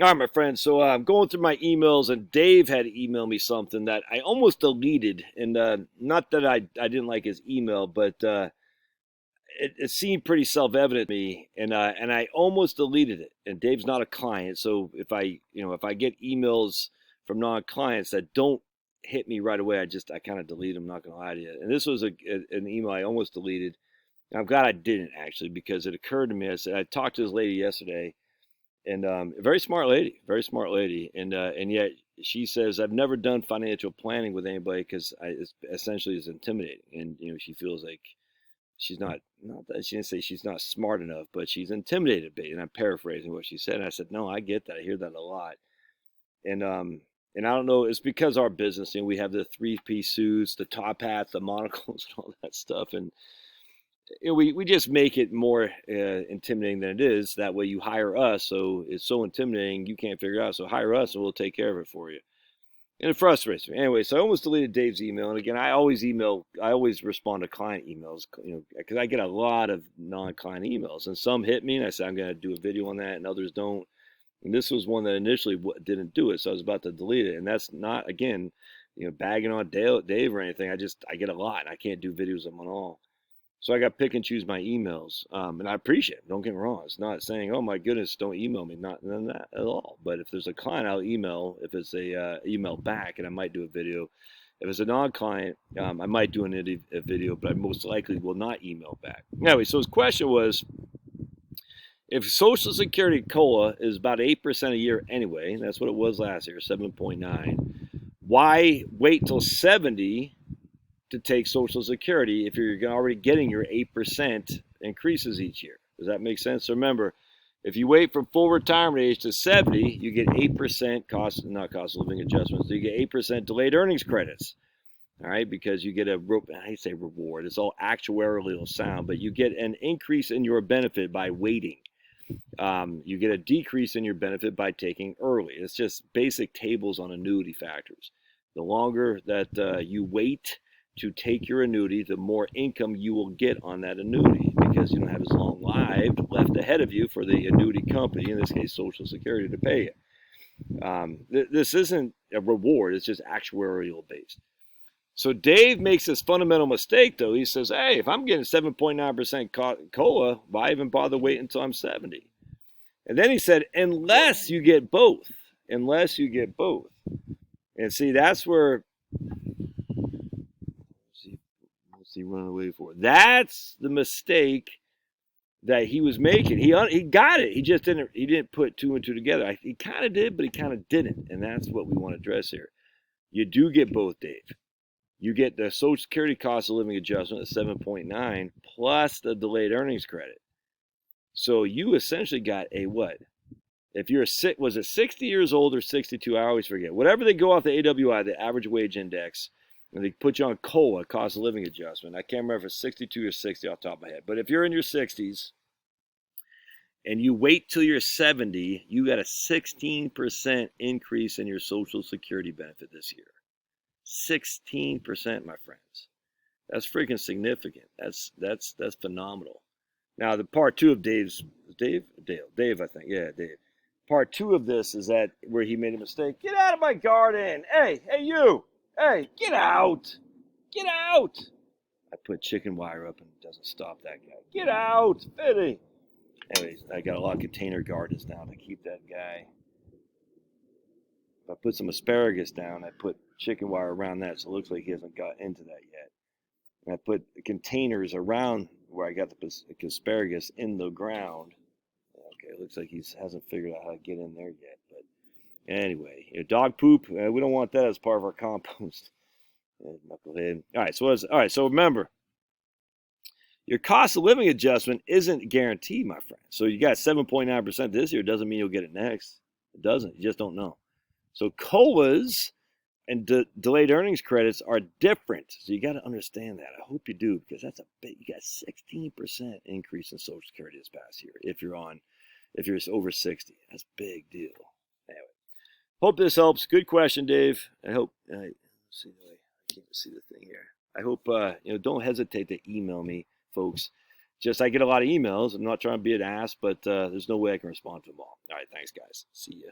All right, my friend. So I'm going through my emails, and Dave had to email me something that I almost deleted. And not that I didn't like his email, but it seemed pretty self-evident to me, and I almost deleted it. And Dave's not a client, so if I get emails from non-clients that don't hit me right away, I kind of delete them. Not gonna lie to you. And this was an email I almost deleted. And I'm glad I didn't actually, because it occurred to me. I talked to this lady yesterday, and a very smart lady, and yet she says I've never done financial planning with anybody because it's essentially is intimidating, and she feels like she's not that she didn't say she's not smart enough, but she's intimidated a bit. And I'm paraphrasing what she said. And I said, no, I get that. I hear that a lot. And I don't know. It's because our business, we have the three-piece suits, the top hats, the monocles, and all that stuff, and we just make it more intimidating than it is. That way, you hire us, so it's so intimidating you can't figure it out. So hire us, and we'll take care of it for you. And it frustrates me. Anyway, so I almost deleted Dave's email. And again, I always respond to client emails, because I get a lot of non-client emails. And some hit me, and I said, I'm going to do a video on that, and others don't. And this was one that initially didn't do it, so I was about to delete it. And that's not, again, bagging on Dave or anything. I get a lot, and I can't do videos of them all. So I got to pick and choose my emails, and I appreciate it. Don't get me wrong. It's not saying, "Oh my goodness, don't email me." Not none of that at all. But if there's a client, I'll email. If it's a email back, and I might do a video. If it's a non-client, I might do a video, but I most likely will not email back. Anyway, so his question was, if Social Security COLA is about 8% a year anyway, and that's what it was last year, 7.9. Why wait till 70? To take Social Security if you're already getting your 8% increases each year? Does that make sense? So remember, if you wait from full retirement age to 70, you get 8% not cost of living adjustments. So you get 8% delayed earnings credits. All right, because you get I say reward. It's all actuarially sound, but you get an increase in your benefit by waiting. You get a decrease in your benefit by taking early. It's just basic tables on annuity factors. The longer that you wait to take your annuity, the more income you will get on that annuity, because you don't have as long lived left ahead of you for the annuity company, in this case Social Security, to pay you. This isn't a reward, it's just actuarial based. So Dave makes this fundamental mistake, though. He says, hey, if I'm getting 7.9% COLA, why even bother waiting until I'm 70? And then he said, unless you get both. Unless you get both. And see, that's where he running away for. That's the mistake that he was making. He got it. He just didn't put two and two together. He kind of did, but he kind of didn't. And that's what we want to address here. You do get both, Dave. You get the Social Security cost of living adjustment at 7.9 plus the delayed earnings credit. So you essentially got a what? If you're was it 60 years old or 62? I always forget. Whatever they go off the AWI, the average wage index, and they put you on COLA, cost of living adjustment. I can't remember if it's 62 or 60 off the top of my head. But if you're in your 60s and you wait till you're 70, you got a 16% increase in your Social Security benefit this year. 16%, my friends. That's freaking significant. That's phenomenal. Now, the part two of Dave, I think. Yeah, Dave. Part two of this is that where he made a mistake. Get out of my garden. Hey, you. Hey, get out. Get out. I put chicken wire up and it doesn't stop that guy. Get out, Fitty. Anyways, I got a lot of container gardens now to keep that guy. If I put some asparagus down, I put chicken wire around that, so it looks like he hasn't got into that yet. And I put containers around where I got the asparagus in the ground. Okay, it looks like he hasn't figured out how to get in there yet. But anyway, dog poop, we don't want that as part of our compost. Knucklehead. All right, so remember, your cost of living adjustment isn't guaranteed, my friend. So you got 7.9% this year. Doesn't mean you'll get it next. It doesn't. You just don't know. So COLAs and delayed earnings credits are different. So you got to understand that. I hope you do, because that's a big. You got 16% increase in Social Security this past year if you're over 60. That's a big deal. Anyway, hope this helps. Good question, Dave. I hope. Let's see, I can't see the thing here. I hope don't hesitate to email me, folks. Just I get a lot of emails. I'm not trying to be an ass, but there's no way I can respond to them all. All right, thanks, guys. See ya.